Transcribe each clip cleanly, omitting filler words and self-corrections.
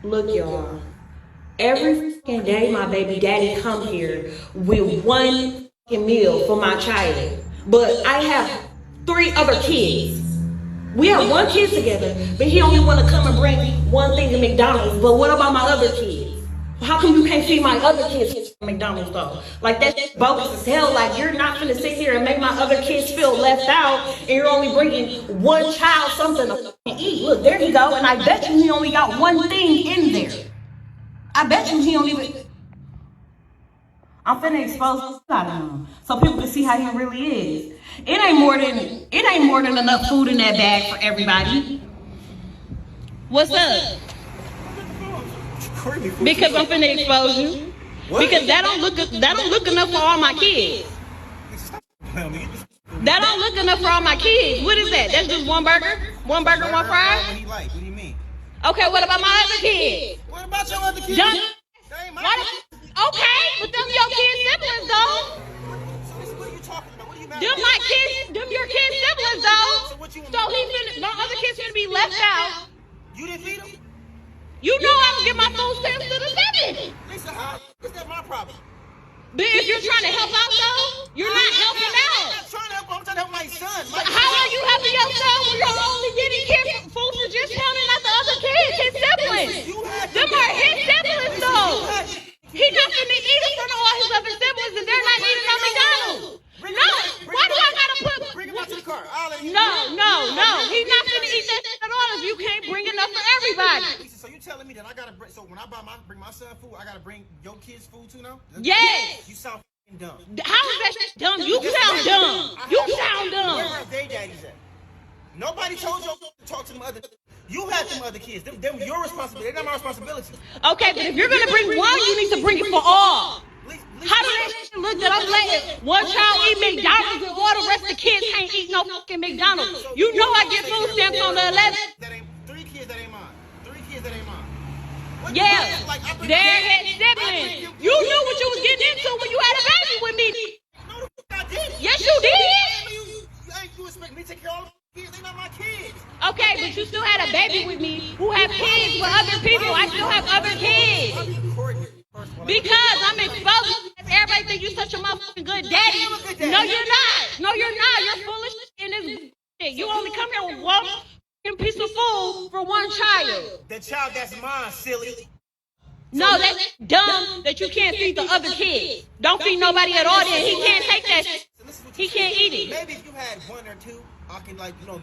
Look, y'all. Every fucking day my baby daddy come here with one fucking meal for my child. But I have 3 other kids. We have 1 kid together, but he only want to come and bring one thing to McDonald's. But what about my other kids? How come you can't feed my other kids from McDonald's though? Like that's bogus as hell. Like you're not gonna sit here and make my other kids feel left out, and you're only bringing one child something to eat. Look, there you go. And I bet you he only got one thing in there. I bet you he don't even. I'm finna expose the out of him so people can see how he really is. It ain't more than enough food in that bag for everybody. What's up? Because I'm finna expose you. Because that don't look enough for all my kids. That don't look enough for all my kids. What is that? That's just one burger? One burger, one fry? What do you mean? Okay, what about my other kids? What about your other kids? Okay, but them your kids' siblings though. So what are you talking about? What are you mad Them my kids, them your kids' siblings though. So my other kids gonna be left out. You didn't feed them? You know I'm gonna get my food stamps to the 7. Lisa, how is that my problem? But if you're trying to help out though, you're not helping out. I'm not trying to help. I'm trying to help my son. How are you helping yourself when you're only getting food for just him and not the other kids, his siblings? Them are his siblings though. He's not gonna eat in front of all his other siblings and they're not eating on McDonald's. No, why do I gotta put? Bring him out to the car. No. He's not gonna eat that shit at all if you can't bring enough for everybody. Lisa, so you telling me that I gotta bring? So when I bring my son food, I gotta bring your kids food too now? Yes. You sound dumb. How is that shit dumb? You sound dumb. You sound dumb. Where are their daddies at? Nobody told you to talk to them other. You had them other kids. Them your responsibility. They're not my responsibility. Okay, but if you're gonna bring one, you need to bring it for all. How do that shit look that I'm letting one child eat McDonald's and all the rest of the kids can't eat no fucking McDonald's? You know I get food stamps on the 11th. That ain't 3 kids that ain't mine. 3 kids that ain't mine. Yeah, they're his siblings. You knew what you was getting into when you had a baby with me. No, the fuck I didn't. Yes, you did. You expect me to take care of all the kids? They're not my kids. Okay, but you still had a baby with me who have kids with other people. I still have other kids. Because I'm exposed. Everybody think you such a motherfucking good daddy. No, you're not. No, you're not. You're full of shit in this shit. You only come here with one piece of food for one child. The child that's mine, silly. No, that's dumb that you can't feed the other kids. Don't feed nobody at all then. He can't take that shit. He can't eat it. Maybe if you had 1 or 2, I can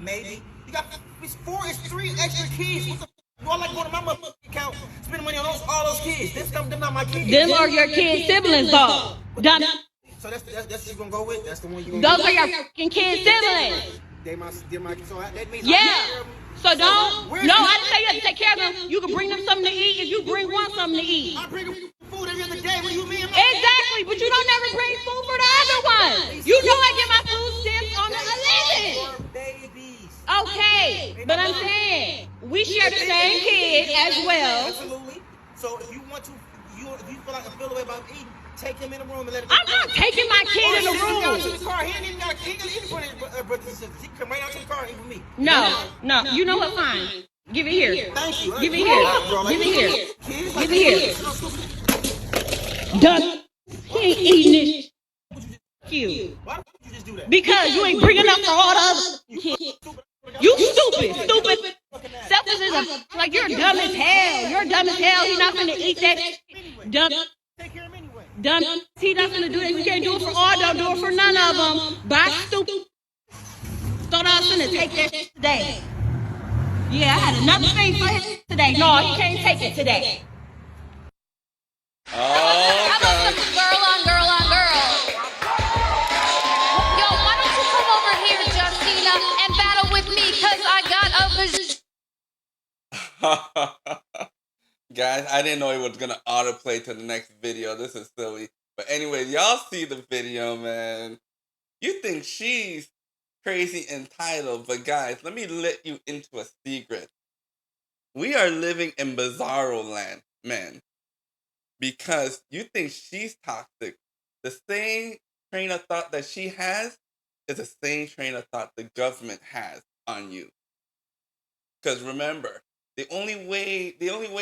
maybe. You got it's 3 extra kids. What the do I like going to my motherfucking account, spending money on all those kids? Them not my kids. Them are your kids' siblings, though. Dumb. So that's what you gonna go with? That's the one you gonna Those are your fucking kids' siblings. They my so that means yeah. So don't. No, I didn't say you have to take care of them. You can bring them something to eat if you bring one something to eat. I bring them food every other day. What do you mean? Exactly, but you don't never bring food for the other ones. You know I get my food stamps on the 11th. Babies. Okay, but I'm saying we share the same kid as well. Absolutely. So if you want to, if you feel the way about eating, take him in the room and let him. I'm not taking my kid in the room. To the car. He ain't even got eat for his brothers and sisters. He can come right out to the car and eat with me. No. You know what? Fine. Give it here. Thank you. Give it here. Give it here. Give it here. Done. He ain't eating this. You. Why would you just do that? Because you ain't bringing up for all the other kids. You stupid. Selfish is like you're dumb as hell. You're dumb as hell. He's not gonna eat that. Dumb. Take care of him anyway. Dumb. He's not gonna do that. You can't do it for all. Don't do it for none of them. Bye, stupid. Thought I was gonna take that shit today. Yeah, I had another thing for him today. No, he can't take it today. Oh, how about some girl on girl? Yo, why don't you come over here, Justina, and battle with me? Cause I got a vision. Guys, I didn't know it was gonna autoplay to the next video. This is silly. But anyway, y'all see the video, man. You think she's crazy entitled, but guys, let me let you into a secret. We are living in bizarro land, man. Because you think she's toxic. The same train of thought that she has is the same train of thought the government has on you. Because remember, The only way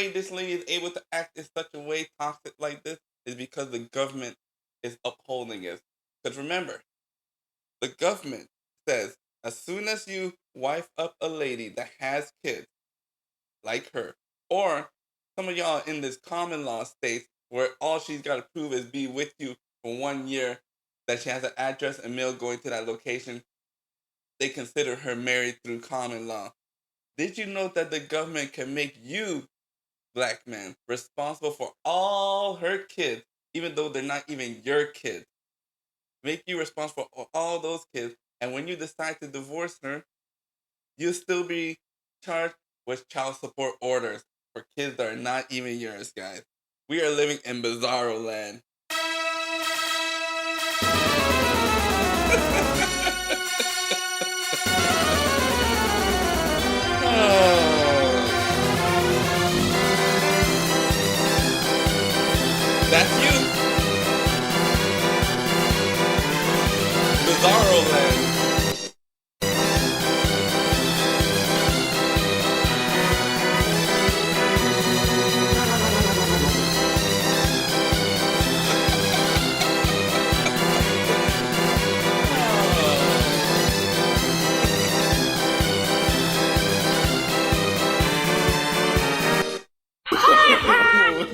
this lady is able to act in such a way toxic like this is because the government is upholding it. Because remember, the government says as soon as you wife up a lady that has kids like her, or some of y'all in this common law states where all she's got to prove is be with you for 1 year, that she has an address and mail going to that location, they consider her married through common law. Did you know that the government can make you, black man, responsible for all her kids, even though they're not even your kids? Make you responsible for all those kids, and when you decide to divorce her, you'll still be charged with child support orders for kids that are not even yours, guys. We are living in bizarro land. That's you. Bizarro land.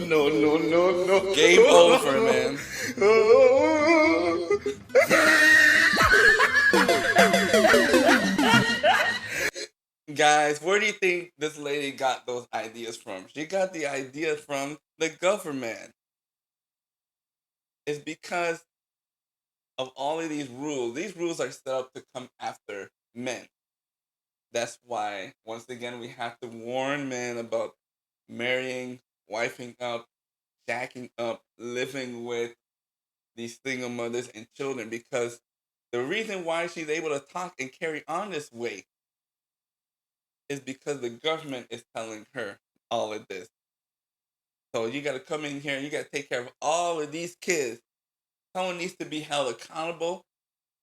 No. Game over, man. Guys, where do you think this lady got those ideas from? She got the ideas from the government. It's because of all of these rules. These rules are set up to come after men. That's why, once again, we have to warn men about marrying, wifing up, shacking up, living with these single mothers and children, because the reason why she's able to talk and carry on this way is because the government is telling her all of this. So you got to come in here and you got to take care of all of these kids. Someone needs to be held accountable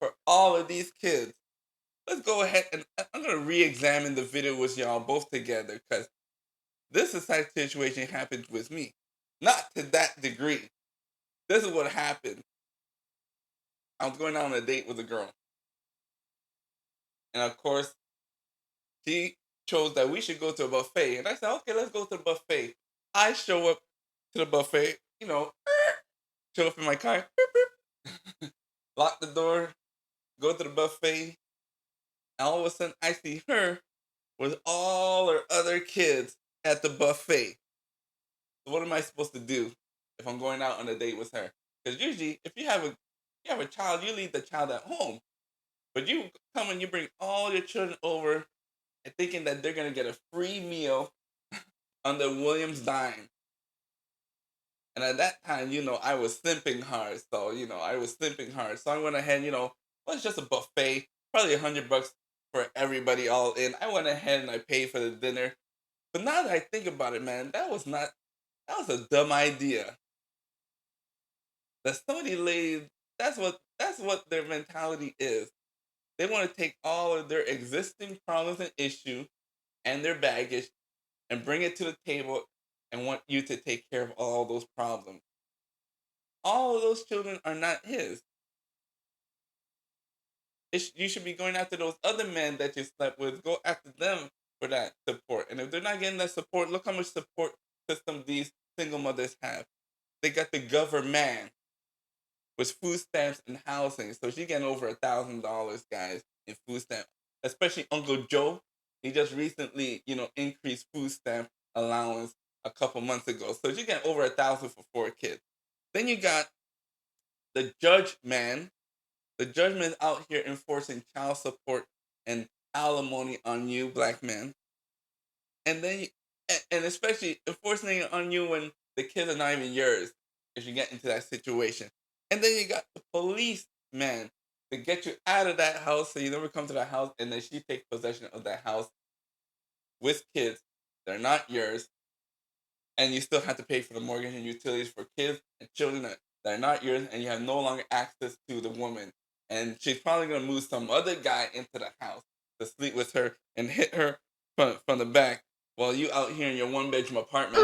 for all of these kids. Let's go ahead and I'm going to re-examine the video with y'all both together, because this exact situation happened with me. Not to that degree. This is what happened. I was going out on a date with a girl. And of course, she chose that we should go to a buffet. And I said, okay, let's go to the buffet. I show up to the buffet, show up in my car, lock the door, go to the buffet. And all of a sudden, I see her with all her other kids at the buffet. So what am I supposed to do if I'm going out on a date with her? Because usually, if you have a child, you leave the child at home. But you come and you bring all your children over and thinking that they're gonna get a free meal on the Williams dime. And at that time, I was simping hard. So, I was simping hard. So I went ahead, well, it's just a buffet, probably $100 for everybody all in. I went ahead and I paid for the dinner. But now that I think about it, man, that was a dumb idea. That some of these ladies, that's what their mentality is. They want to take all of their existing problems and issues and their baggage and bring it to the table and want you to take care of all those problems. All of those children are not his. You should be going after those other men that you slept with. Go after them for that support. And if they're not getting that support, look how much support system these single mothers have. They got the Governman with food stamps and housing. So she's getting over $1,000, guys, in food stamps. Especially Uncle Joe. He just recently, increased food stamp allowance a couple months ago. So she's getting over 1,000 for 4 kids. Then you got the Judgeman. The Judgeman is out here enforcing child support and alimony on you, black men. And then, and especially enforcing it on you when the kids are not even yours, if you get into that situation. And then you got the policeman to get you out of that house so you never come to that house, and then she takes possession of that house with kids that are not yours, and you still have to pay for the mortgage and utilities for kids and children that are not yours, and you have no longer access to the woman. And she's probably going to move some other guy into the house to sleep with her and hit her from the back while you out here in your one-bedroom apartment.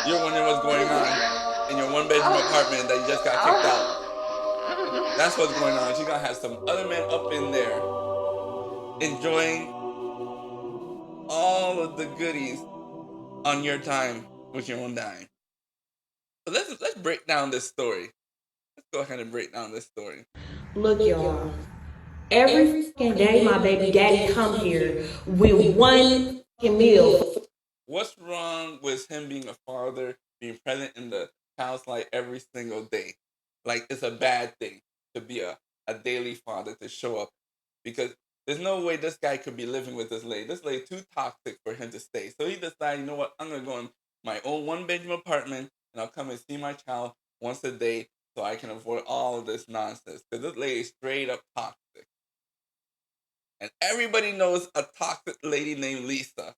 You're wondering what's going on in your one-bedroom apartment that you just got kicked out. That's what's going on. She's gonna have some other men up in there enjoying all of the goodies on your time with your own dime. So let's break down this story. Let's go ahead and break down this story. Look, y'all. Every fucking day, my baby daddy come here with one fucking meal. What's wrong with him being a father, being present in the child's life every single day? Like, it's a bad thing to be a daily father, to show up. Because there's no way this guy could be living with this lady. This lady too toxic for him to stay. So he decided, you know what, I'm going to go in my own one-bedroom apartment, and I'll come and see my child once a day so I can avoid all of this nonsense. Because this lady is straight up toxic. And everybody knows a toxic lady named Lisa.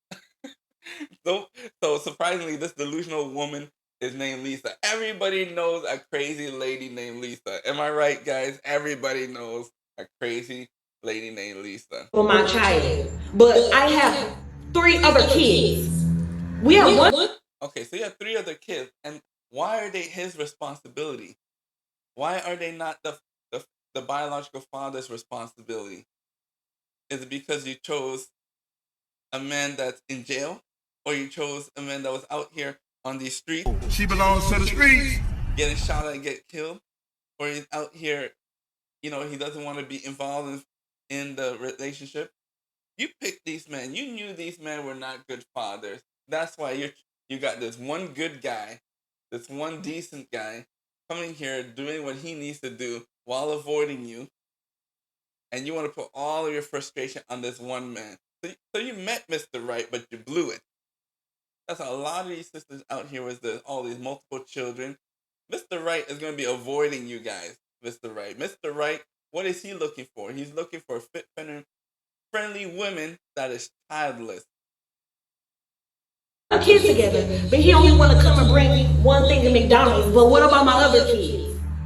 So surprisingly, this delusional woman is named Lisa. Everybody knows a crazy lady named Lisa. Am I right, guys? Everybody knows a crazy lady named Lisa. For my child. But I have 3 other kids. We have one. Okay, so you have 3 other kids, and why are they his responsibility? Why are they not the biological father's responsibility? Is it because you chose a man that's in jail? Or you chose a man that was out here on the street? She belongs to the streets. Getting shot at and get killed? Or he's out here, he doesn't want to be involved in the relationship? You picked these men. You knew these men were not good fathers. That's why you got this one good guy, this one decent guy, coming here doing what he needs to do while avoiding you. And you want to put all of your frustration on this one man. So you met Mr. Right, but you blew it. That's a lot of these sisters out here with all these multiple children. Mr. Right is going to be avoiding you guys. Mr. Right. Mr. Right, what is he looking for? He's looking for fit, friendly women that is childless. Kids together, but he only want to come and bring one thing to McDonald's. But what about my other kids?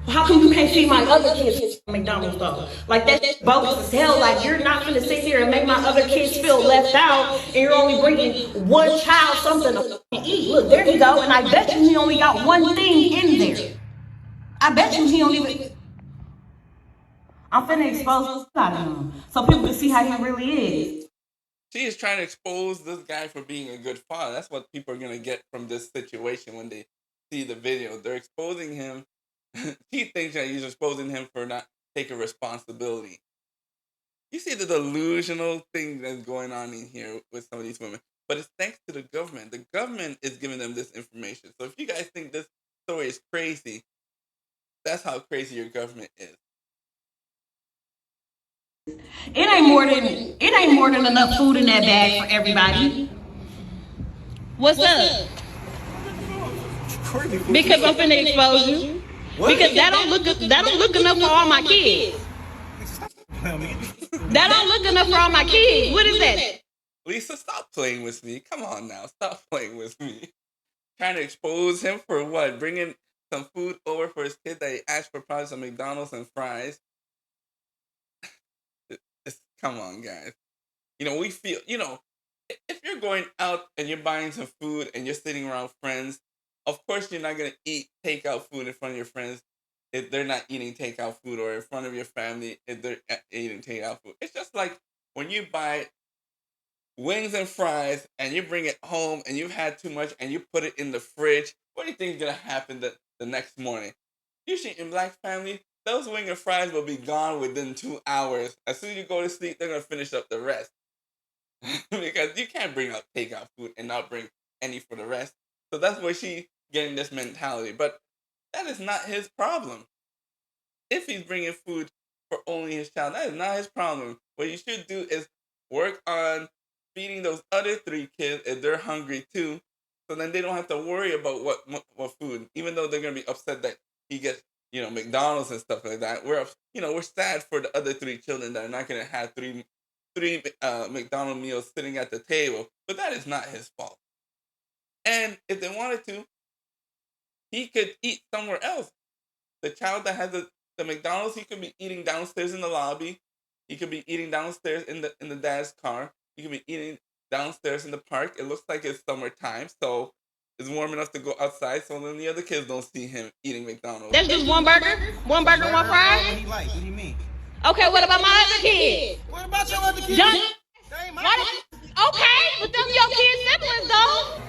How come you can't see my other kids at McDonald's though? Like that's bogus as hell. Like you're not gonna sit here and make my other kids feel left out, and you're only bringing one child something to eat. Look, there you go. And I bet you he only got one thing in there. I bet you he only. I'm finna expose him so people can see how he really is. She is trying to expose this guy for being a good father. That's what people are going to get from this situation when they see the video. They're exposing him. She thinks that he's exposing him for not taking responsibility. You see the delusional thing that's going on in here with some of these women. But it's thanks to the government. The government is giving them this information. So if you guys think this story is crazy, that's how crazy your government is. It ain't more than enough food in that bag for everybody. What's up? Because I'm finna expose you. Because that don't look enough for all my kids. That don't look enough for all my kids. What is that? Lisa, stop playing with me. Come on now, stop playing with me. Trying to expose him for what? Bringing some food over for his kid that he asked for probably some McDonald's and fries. Come on, guys. We feel, if you're going out and you're buying some food and you're sitting around friends, of course you're not going to eat takeout food in front of your friends if they're not eating takeout food, or in front of your family if they're eating takeout food. It's just like when you buy wings and fries and you bring it home and you've had too much and you put it in the fridge. What do you think is going to happen the next morning? Usually in black families, those wings and fries will be gone within 2 hours. As soon as you go to sleep, they're going to finish up the rest. Because you can't bring out takeout food and not bring any for the rest. So that's where she's getting this mentality. But that is not his problem. If he's bringing food for only his child, that is not his problem. What you should do is work on feeding those other 3 kids if they're hungry too. So then they don't have to worry about what food. Even though they're going to be upset that he gets, McDonald's and stuff like that. We're sad for the other 3 children that are not going to have three McDonald's meals sitting at the table, but that is not his fault. And if they wanted to, he could eat somewhere else. The child that has the McDonald's, he could be eating downstairs in the lobby. He could be eating downstairs in the dad's car. He could be eating downstairs in the park. It looks like it's summertime, so it's warm enough to go outside. So then the other kids don't see him eating McDonald's. That's just one burger? One burger, one What fries? he like? What do you mean? Okay, what about my other kids? What about your other kids? Done. They ain't my Why? Okay, but them your kids' siblings though.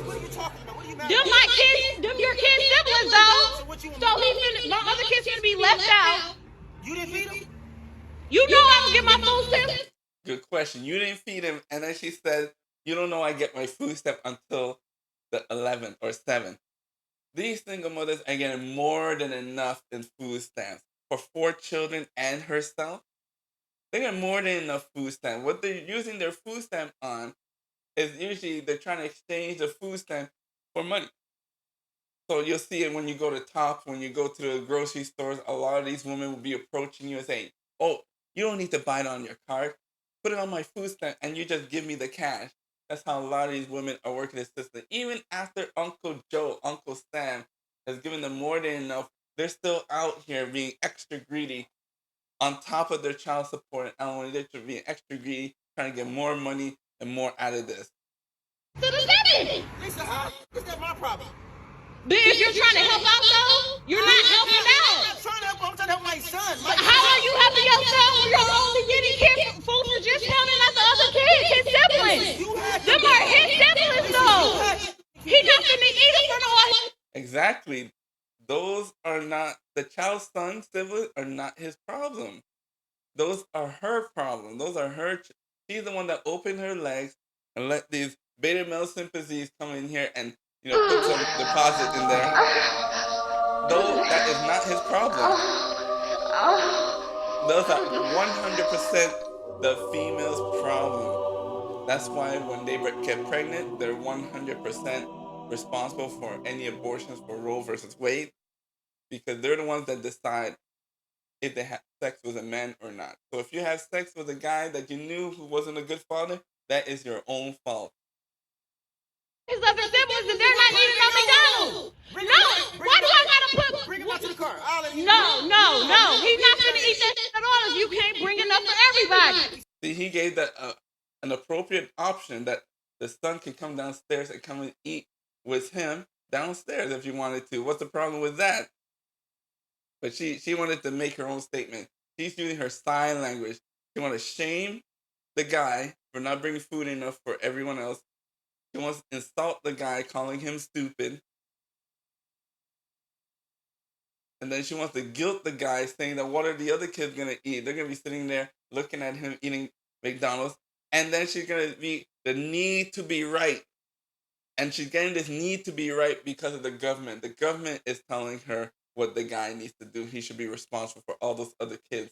What are you talking about? What are you mad Them about? my kids, them your kids' siblings though. So what you So my other kids gonna be left out. You didn't feed them? You know I don't get my food stamps. Good question. You didn't feed him, and then she said, "You don't know I get my food stamp until the 11th or 7th." These single mothers are getting more than enough in food stamps for 4 children and herself. They get more than enough food stamp. What they're using their food stamp on is usually they're trying to exchange the food stamp for money. So you'll see it when you go to Tops, when you go to the grocery stores. A lot of these women will be approaching you and saying, "Oh, you don't need to buy it on your card. Put it on my food stamp and you just give me the cash." That's how a lot of these women are working the system. Even after Uncle Joe, Uncle Sam has given them more than enough, they're still out here being extra greedy on top of their child support and alimony. They're being extra greedy, trying to get more money and more out of this. To the city. Lisa, is that my problem? But if you're trying to help out though, you're not helping I'm out. not trying to help. I'm trying to help my son. How are you helping yourself when you're only getting care food for just him and not the other kids, his siblings? Them are his siblings though. He not finna eat it for no. Exactly. Those are not, the child's son siblings are not his problem. Those are her problem. Those are her. She's the one that opened her legs and let these beta male sympathies come in here and put some deposit in there. Though that is not his problem. Those are 100% the female's problem. That's why when they get pregnant, they're 100% responsible for any abortions for Roe versus Wade, because they're the ones that decide if they have sex with a man or not. So if you have sex with a guy that you knew who wasn't a good father, that is your own fault. His other siblings and they're not eating on McDonald's. No, why do I gotta put? Bring him out to the car. I'll let him No. He's not gonna eat that shit at all if you can't bring enough for everybody. See, he gave that an appropriate option that the son can come downstairs and come and eat with him downstairs if you wanted to. What's the problem with that? But she wanted to make her own statement. She's using her sign language. She wants to shame the guy for not bringing food enough for everyone else. She wants to insult the guy, calling him stupid. And then she wants to guilt the guy, saying that what are the other kids going to eat? They're going to be sitting there looking at him eating McDonald's. And then she's going to be the need to be right. And she's getting this need to be right because of the government. The government is telling her what the guy needs to do. He should be responsible for all those other kids,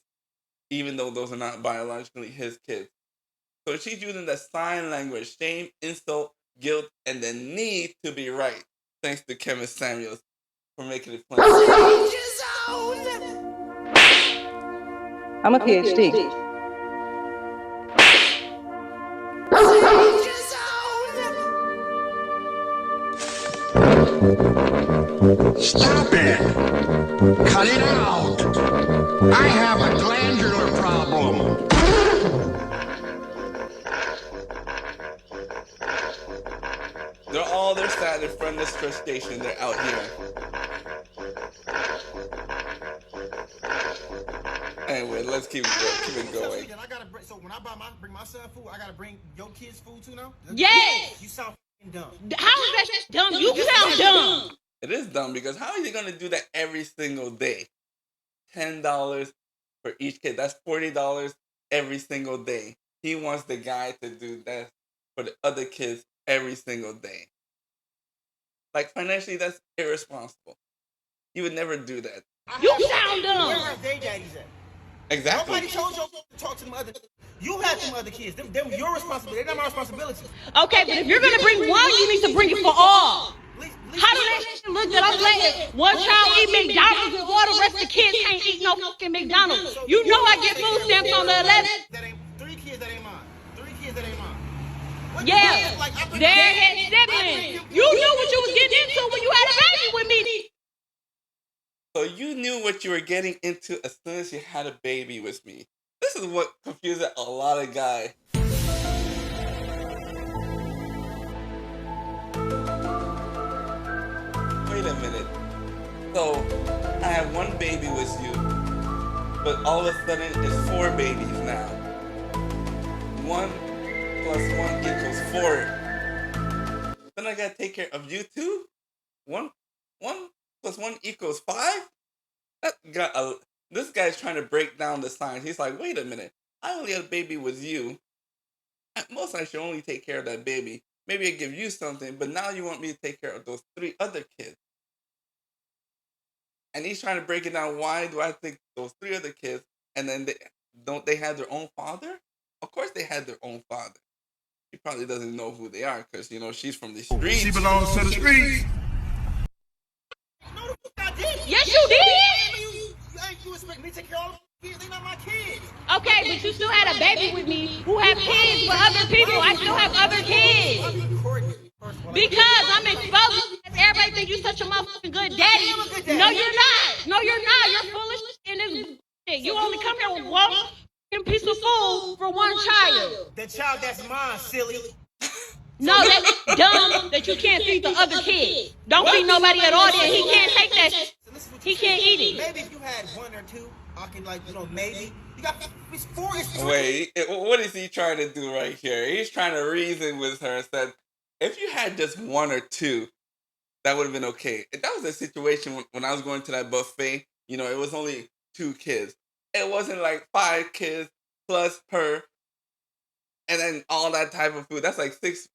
even though those are not biologically his kids. So she's using the sign language, shame, insult, guilt, and the need to be right. Thanks to Kevin Samuels for making it plain. I'm a PhD. Stop it! Cut it out! I have a glandular problem. They're sad in front of this church station. They're out here. Anyway, let's keep it going. So when I bring my son food, I gotta bring your kids food too now? Yes. You sound dumb. How is that dumb? You sound dumb. It is dumb because how is he going to do that every single day? $10 for each kid. That's $40 every single day. He wants the guy to do that for the other kids every single day. Like, financially, that's irresponsible. He would never do that. You sound dumb. Where are they daddies at? Exactly. Nobody told you to talk to them other. You had them other kids. They're your responsibility. They're not my responsibility. Okay, but if you're gonna bring one, you need to bring it for all. How do that shit look that I'm letting one child eat McDonald's and all the rest of the kids can't eat no fucking McDonald's? You know I get food stamps on the 11th. That ain't 3 kids that ain't mine. 3 kids that ain't mine. Yeah, they're his siblings. You knew what you was getting into when you had a baby with me. So you knew what you were getting into as soon as you had a baby with me. This is what confuses a lot of guys. So I have one baby with you, but all of a sudden it's 4 babies now. 1 plus 1 equals 4. Then I gotta take care of you too? 1 plus 1 equals 5? This guy's trying to break down the science. He's like, wait a minute. I only had a baby with you. At most, I should only take care of that baby. Maybe I give you something, but now you want me to take care of those 3 other kids. And he's trying to break it down. Why do I think those 3 other kids, and then don't they have their own father? Of course they had their own father. He probably doesn't know who they are because, she's from the streets. She belongs to the streets. No, the fuck I did. Yes, you did. You expect me to take care of all the kids? They not my kids. Okay, but you still had a baby with me who have kids with other people. I still have other kids. Because I'm exposed. Everybody think you such a motherfucking good daddy. No, you're not. No, you're not. You're foolish in this shit. You only come here with one piece of food for one child. The child that's mine, silly. No, that's dumb that you can't feed the other kids. Don't feed nobody at all. Then he can't take that shit. He can't eat it. Maybe if you had 1 or 2, I can maybe. You got 4. Wait, what is he trying to do right here? He's trying to reason with her and said, if you had just 1 or 2, that would have been okay. If that was a situation when I was going to that buffet, it was only 2 kids. It wasn't like 5 kids plus her, and then all that type of food. That's like six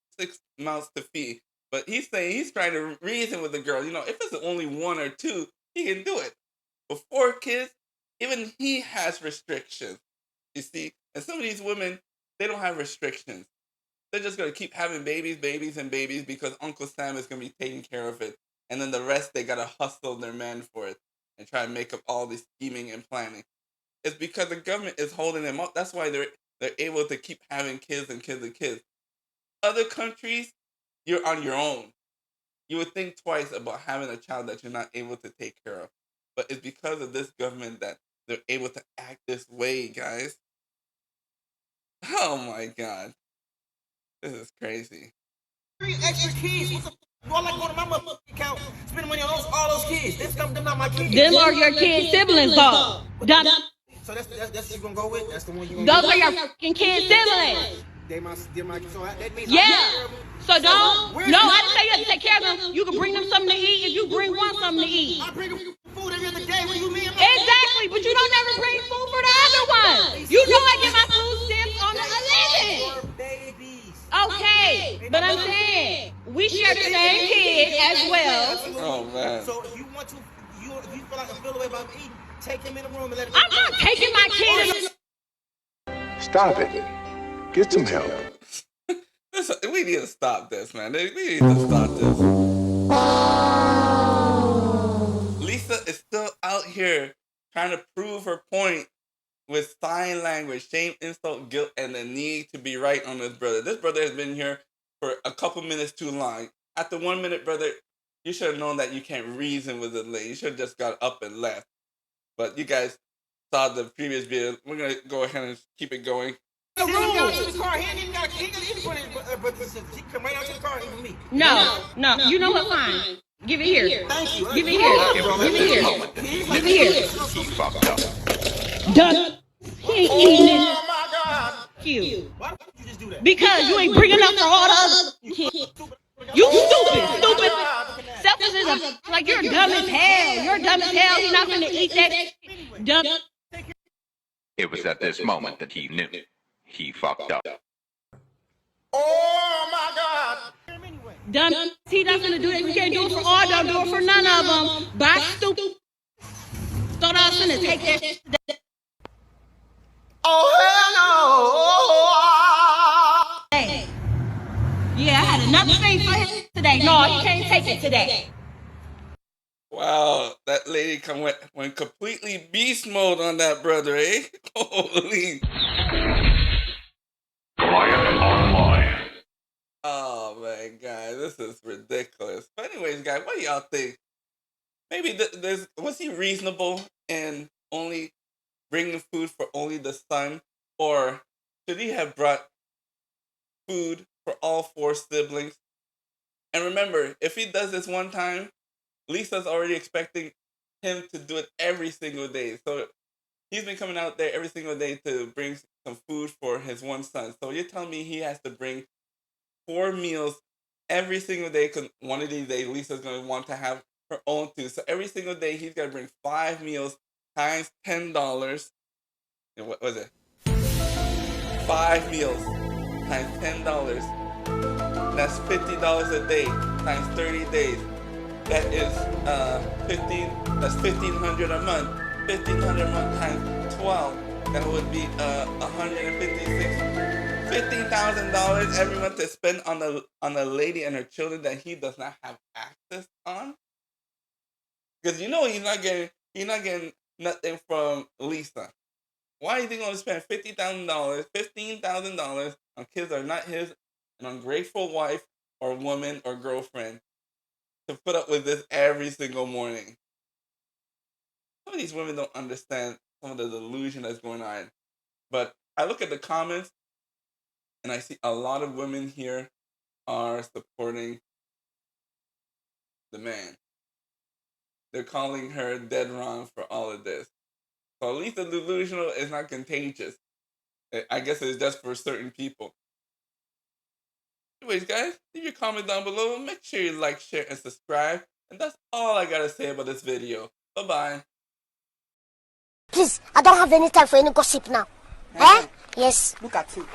mouths to feed. But he's saying he's trying to reason with the girl. If it's only 1 or 2, he can do it. But 4 kids, even he has restrictions. You see, and some of these women, they don't have restrictions. They're just gonna keep having babies because Uncle Sam is gonna be taking care of it, and then the rest they gotta hustle their man for it and try to make up all this scheming and planning. It's because the government is holding them up. That's why they're able to keep having kids and kids and kids. Other countries, you're on your own. You would think twice about having a child that you're not able to take care of. But it's because of this government that they're able to act this way, guys. Oh my God. This is crazy. 3 extra kids. What the do I like going to my motherfucking account, spending money on all those kids? Them not my kids. Them are your kids' siblings, though. Dumb. So that's what you gonna go with? That's the one you gonna Those are your fucking kids' siblings. They're my so that means Yeah. So don't. No, I didn't say you had to take care of them. You can bring them something to eat if you bring one something to eat. I bring them food every other day. What do you mean? Exactly, but you don't ever bring food for the other one. You know I get my food stamps on the 11th. Babies. Okay, but I'm saying we share the same kid as well. Oh man. So if you want to, if you feel like I feel the way about eating, take him in the room and let him. I'm not taking my kid. Stop it. Get some help. We need to stop this, man. We need to stop this. Lisa is still out here trying to prove her point with sign language, shame, insult, guilt, and the need to be right on this brother. This brother has been here for a couple minutes too long. After 1 minute, brother, you should have known that you can't reason with the lady. You should have just got up and left. But you guys saw the previous video. We're going to go ahead and keep it going. The room. Down to the car. He ain't got anything, but he come right out to the car and me. No. You know what? Fine. Give it here. Thank you. Give it here. Give it here. Give it here. He fucked up. Done. He ain't eating this. Oh my God. You. Why would you just do that? Because you ain't bringing up for all the other kids. You stupid. Selfish is like you're dumb as hell. You're dumb as hell. You're not gonna eat that. Dumb. It was at this moment that he knew he fucked up. Oh my God. Dumb. He not gonna do it. We can't do it for all. Don't do it for none of them. Bye, stupid. Thought I was gonna take that shit. Oh hell no. Hey. Yeah, I had another thing for him today. No, he can't take it today. Wow, that lady went completely beast mode on that brother, eh? Holy. Quiet online. Oh man, guys, this is ridiculous. But anyways, guys, what do y'all think? Maybe was he reasonable in only bringing food for only the son, or should he have brought food for all 4 siblings? And remember, if he does this one time, Lisa's already expecting him to do it every single day. So he's been coming out there every single day to bring some food for his one son. So you're telling me he has to bring 4 meals every single day, because one of these days Lisa's going to want to have her own too. So every single day he's got to bring 5 meals times $10. And what was it? 5 meals times $10. That's $50 a day times 30 days. That is 15. That's $1,500 a month. $1,500 a month times 12. That would be 156. $15,000 every month to spend on a lady and her children that he does not have access on. Because you know he's not getting nothing from Lisa. Why is he going to spend $15,000 on kids that are not his, an ungrateful wife or woman or girlfriend, to put up with this every single morning? Some of these women don't understand some of the delusion that's going on. But I look at the comments and I see a lot of women here are supporting the man. They're calling her dead wrong for all of this. So at least the delusional is not contagious. I guess it's just for certain people. Anyways, guys, leave your comment down below. Make sure you like, share, and subscribe. And that's all I gotta say about this video. Bye-bye. Please, I don't have any time for any gossip now. Eh? Yes. Look at you.